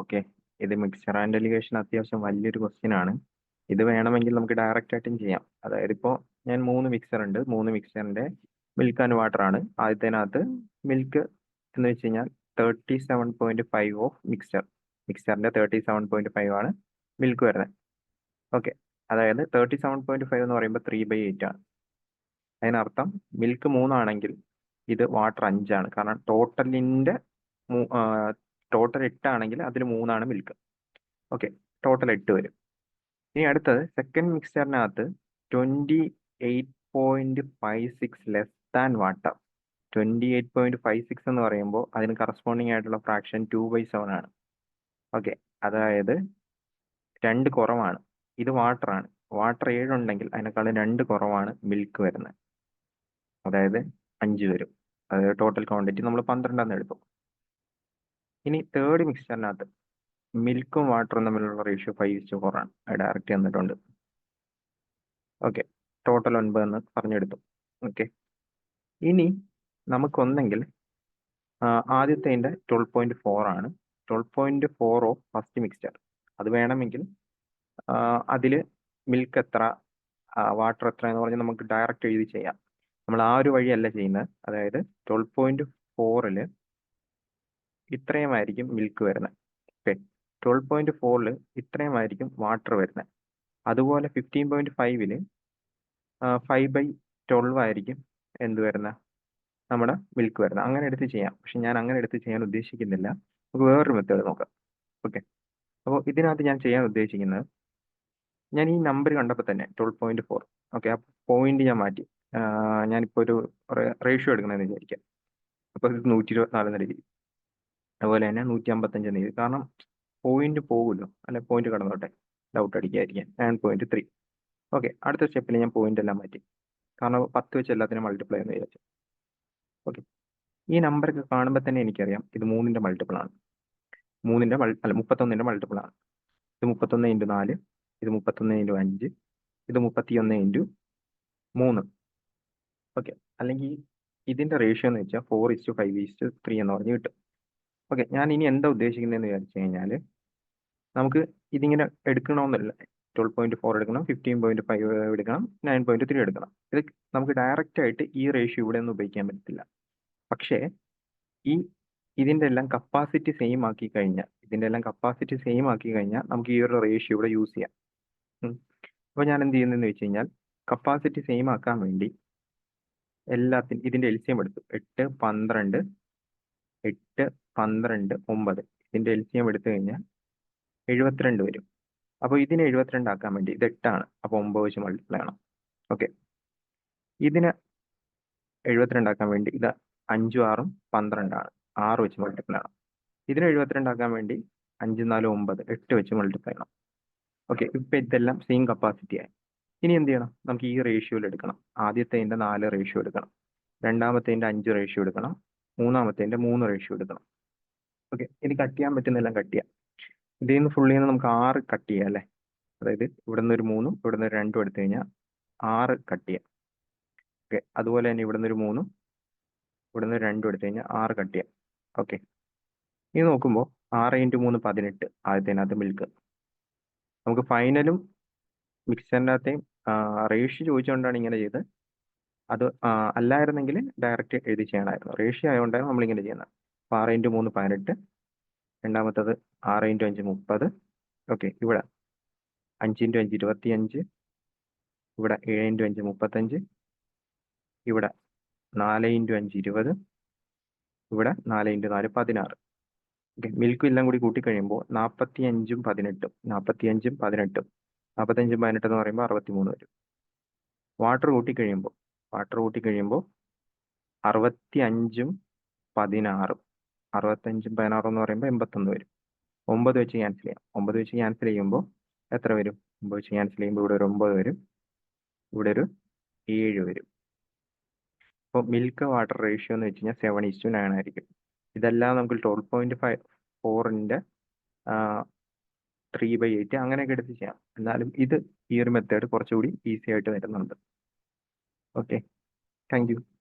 Okay. ഇത് mixture and allegation അത്യാവശ്യം വലിയൊരു ക്വസ്റ്റ്യൻ ആണ്. ഇത് വേണമെങ്കിൽ നമുക്ക് ഡയറക്റ്റ് ആയിട്ടും ചെയ്യാം. അതായത് ഇപ്പോൾ ഞാൻ 3 മിക്സർ ഉണ്ട്. 3 മിക്സറിന്റെ മിൽക്ക് ആൻഡ് വാട്ടർ ആണ്. ആദ്യത്തേനകത്ത് മിൽക്ക് എന്ന് വെച്ച് കഴിഞ്ഞാൽ 37.5 ഓഫ് മിക്സറിന്റെ 37.5 ആണ് മിൽക്ക് വരുന്നത്. ഓക്കെ. അതായത് 37.5 എന്ന് പറയുമ്പോൾ 3/8 ആണ്. അതിനർത്ഥം മിൽക്ക് 3 ആണെങ്കിൽ ഇത് വാട്ടർ 5 ആണ്. കാരണം ടോട്ടൽ 8 ആണെങ്കിൽ അതിൽ 3 ആണ് മിൽക്ക്. ഓക്കെ, ടോട്ടൽ 8 വരും. ഇനി അടുത്തത് സെക്കൻഡ് മിക്സ്ചറിനകത്ത് 28.56 ലെസ് ദാൻ വാട്ടർ. 28.56 എന്ന് പറയുമ്പോൾ അതിന് കറസ്പോണ്ടിങ് ആയിട്ടുള്ള ഫ്രാക്ഷൻ 2/7 ആണ്. ഓക്കെ, അതായത് 2 കുറവാണ്. ഇത് വാട്ടർ ആണ്. വാട്ടർ 7 ഉണ്ടെങ്കിൽ അതിനേക്കാളും 2 കുറവാണ് മിൽക്ക് വരുന്നത്. അതായത് 5 വരും. അതായത് ടോട്ടൽ ക്വാണ്ടിറ്റി നമ്മൾ 12 എടുത്തു. ഇനി തേർഡ് മിക്സ്ചറിനകത്ത് മിൽക്കും വാട്ടറും തമ്മിലുള്ള റേഷ്യോ 5:4 ആണ്. അത് ഡയറക്റ്റ് തന്നിട്ടുണ്ട്. ഓക്കെ, ടോട്ടൽ 9 എന്ന് പറഞ്ഞെടുത്തു. ഓക്കെ, ഇനി നമുക്കൊന്നെങ്കിൽ ആദ്യത്തേൻ്റെ 12.4 ആണ്. 12.4 ഓഫ് ഫസ്റ്റ് മിക്സ്ചർ. അത് വേണമെങ്കിൽ അതിൽ മിൽക്ക് എത്ര വാട്ടർ എത്ര എന്ന് പറഞ്ഞ് നമുക്ക് ഡയറക്റ്റ് എഴുതി ചെയ്യാം. നമ്മൾ ആ ഒരു വഴിയല്ല ചെയ്യുന്നത്. അതായത് 12.4-ൽ ഇത്രയുമായിരിക്കും മിൽക്ക് വരുന്നത്. ഓക്കെ, 12.4-ൽ ഇത്രയുമായിരിക്കും വാട്ടർ വരുന്നത്. അതുപോലെ 15.5-ൽ 5/12 ആയിരിക്കും എന്ത് വരുന്നത്, നമ്മുടെ മിൽക്ക് വരുന്നത്. അങ്ങനെ എടുത്ത് ചെയ്യാം. പക്ഷെ ഞാൻ അങ്ങനെ എടുത്ത് ചെയ്യാൻ ഉദ്ദേശിക്കുന്നില്ല. നമുക്ക് വേറൊരു മെത്തേഡ് നോക്കാം. ഓക്കെ, അപ്പോൾ ഇതിനകത്ത് ഞാൻ ചെയ്യാൻ ഉദ്ദേശിക്കുന്നത്, ഞാൻ ഈ നമ്പർ കണ്ടപ്പോൾ തന്നെ 12.4, ഓക്കെ, ആ പോയിന്റ് ഞാൻ മാറ്റി. ഞാനിപ്പോൾ ഒരു റേഷ്യോ എടുക്കണമെന്ന് വിചാരിക്കാം. അപ്പോൾ ഇത് 124 എന്ന രീതി, അതുപോലെ തന്നെ 155 എന്ന രീതി. കാരണം പോയിന്റ് പോകുമല്ലോ, അല്ലെ, പോയിന്റ് കടന്നോട്ടെ, ഡൗട്ട് അടിക്കാതിരിക്കാൻ. 9.3. ഓക്കെ, അടുത്ത സ്റ്റെപ്പിൽ ഞാൻ പോയിന്റ് എല്ലാം മാറ്റി. കാരണം 10 വെച്ച് എല്ലാത്തിനും മൾട്ടിപ്ലൈ എന്ന് വിചാരിച്ചു. ഓക്കെ, ഈ നമ്പറൊക്കെ കാണുമ്പോൾ തന്നെ എനിക്കറിയാം ഇത് 3-ന്റെ മൾട്ടിപ്പിൾ ആണ്. 31-ന്റെ മൾട്ടിപ്പിൾ ആണ്. ഇത് 31 × 4, ഇത് 31 × 5, ഇത് 31 × 3. ഓക്കെ, അല്ലെങ്കിൽ ഇതിന്റെ റേഷ്യോ എന്ന് വെച്ചാൽ 4:5:3 എന്ന് പറഞ്ഞ് കിട്ടും. ഓക്കെ, ഞാൻ ഇനി എന്താ ഉദ്ദേശിക്കുന്നതെന്ന് വിചാരിച്ചു കഴിഞ്ഞാൽ, നമുക്ക് ഇതിങ്ങനെ എടുക്കണമെന്നില്ല. 12.4 എടുക്കണം, 15.5 എടുക്കണം, 9.3 എടുക്കണം. ഇത് നമുക്ക് ഡയറക്റ്റ് ആയിട്ട് ഈ റേഷ്യോ ഇവിടെ ഒന്നും ഉപയോഗിക്കാൻ പറ്റില്ല. പക്ഷേ ഇതിന്റെ എല്ലാം കപ്പാസിറ്റി സെയിം ആക്കി കഴിഞ്ഞാൽ നമുക്ക് ഈ ഒരു റേഷ്യോ ഇവിടെ യൂസ് ചെയ്യാം. അപ്പോൾ ഞാൻ എന്ത് ചെയ്യുന്നതെന്ന് വെച്ച് കഴിഞ്ഞാൽ, കപ്പാസിറ്റി സെയിം ആക്കാൻ വേണ്ടി ഇതിന്റെ എൽസിയം എടുത്തു. 8, 12, 9. ഇതിന്റെ എൽസിയം എടുത്തു കഴിഞ്ഞാൽ 72 വരും. അപ്പോൾ ഇതിനെ 72 ആക്കാൻ വേണ്ടി ഇത് 8 ആണ്. അപ്പോൾ 9 വെച്ച് മൾട്ടിപ്ലൈ ചെയ്യണം. ഓക്കെ, ഇതിനെ 72 ആക്കാൻ വേണ്ടി ഇത് 5, 6, 12 ആണ്. 6 വെച്ച് മൾട്ടിപ്ലൈ ചെയ്യണം. ഇതിനെ 72 ആക്കാൻ വേണ്ടി 5, 4, 9, 8 വെച്ച് മൾട്ടിപ്ലൈ ചെയ്യണം. ഓക്കെ, ഇപ്പം ഇതെല്ലാം സെയിം കപ്പാസിറ്റി ആയി. ഇനി എന്ത് ചെയ്യണം, നമുക്ക് ഈ റേഷ്യോയിൽ എടുക്കണം. ആദ്യത്തേതിൻ്റെ 4 റേഷ്യോ എടുക്കണം, രണ്ടാമത്തേതിൻ്റെ 5 റേഷ്യോ എടുക്കണം, മൂന്നാമത്തേതിൻ്റെ 3 റേഷ്യോ എടുക്കണം. ഓക്കെ, ഇത് കട്ട് ചെയ്യാൻ പറ്റുന്നെല്ലാം കട്ട് ചെയ്യാം. ഇതിൽ നിന്ന് ഫുള്ളിൽ നിന്ന് നമുക്ക് 6 കട്ട് ചെയ്യാം അല്ലേ. അതായത് ഇവിടെ നിന്ന് ഒരു 3, ഇവിടെ നിന്ന് ഒരു 2 എടുത്തു കഴിഞ്ഞാൽ 6 കട്ട് ചെയ്യാം. ഓക്കെ, അതുപോലെ തന്നെ ഇവിടെ നിന്ന് ഒരു 3, ഇവിടെ നിന്ന് 2 എടുത്തു കഴിഞ്ഞാൽ 6 കട്ട് ചെയ്യാം. ഓക്കെ, ഇത് നോക്കുമ്പോൾ 6 × 3 18 ആദ്യത്തേനകത്ത് മിൽക്ക്. നമുക്ക് ഫൈനലും മിക്സറിനകത്തെയും റേഷ്യോ ചോദിച്ചുകൊണ്ടാണ് ഇങ്ങനെ ചെയ്തത്. അത് അല്ലായിരുന്നെങ്കിൽ ഡയറക്റ്റ് എഴുതി ചെയ്യണമായിരുന്നു. റേഷ്യോ ആയതുകൊണ്ടാണ് നമ്മളിങ്ങനെ ചെയ്യുന്നത്. അപ്പോൾ 6 × 3 18, രണ്ടാമത്തത് 6 × 5 30. ഓക്കെ, ഇവിടെ 5 × 5 25, ഇവിടെ 7 × 5 35, ഇവിടെ 4 × 5 20, ഇവിടെ 4 × 4 16. ഓക്കെ, മിൽക്കും എല്ലാം കൂടി കൂട്ടിക്കഴിയുമ്പോൾ 45-ഉം 18, 45-ഉം 18, 45-ഉം 18 എന്ന് പറയുമ്പോൾ 63 വരും. വാട്ടർ കൂട്ടിക്കഴിയുമ്പോൾ 65-ഉം 16, 65-ഉം 16 എന്ന് പറയുമ്പോൾ 81 വരും. 9 വെച്ച് ക്യാൻസൽ ചെയ്യാം. 9 വെച്ച് ക്യാൻസൽ ചെയ്യുമ്പോൾ എത്ര വരും? 9 വെച്ച് ക്യാൻസൽ ചെയ്യുമ്പോൾ ഇവിടെ ഒരു 9 വരും, ഇവിടെ ഒരു 7 വരും. അപ്പോൾ മിൽക്ക് വാട്ടർ റേഷ്യോ എന്ന് വെച്ച് കഴിഞ്ഞാൽ 7:9 ആയിരിക്കും. ഇതെല്ലാം നമുക്ക് 12.4-ന്റെ 3/8 അങ്ങനെയൊക്കെ എടുത്ത് ചെയ്യാം. എന്നാലും ഈ ഒരു മെത്തേഡ് കുറച്ചുകൂടി ഈസി ആയിട്ട് വരുന്നുണ്ട്. Okay, thank you.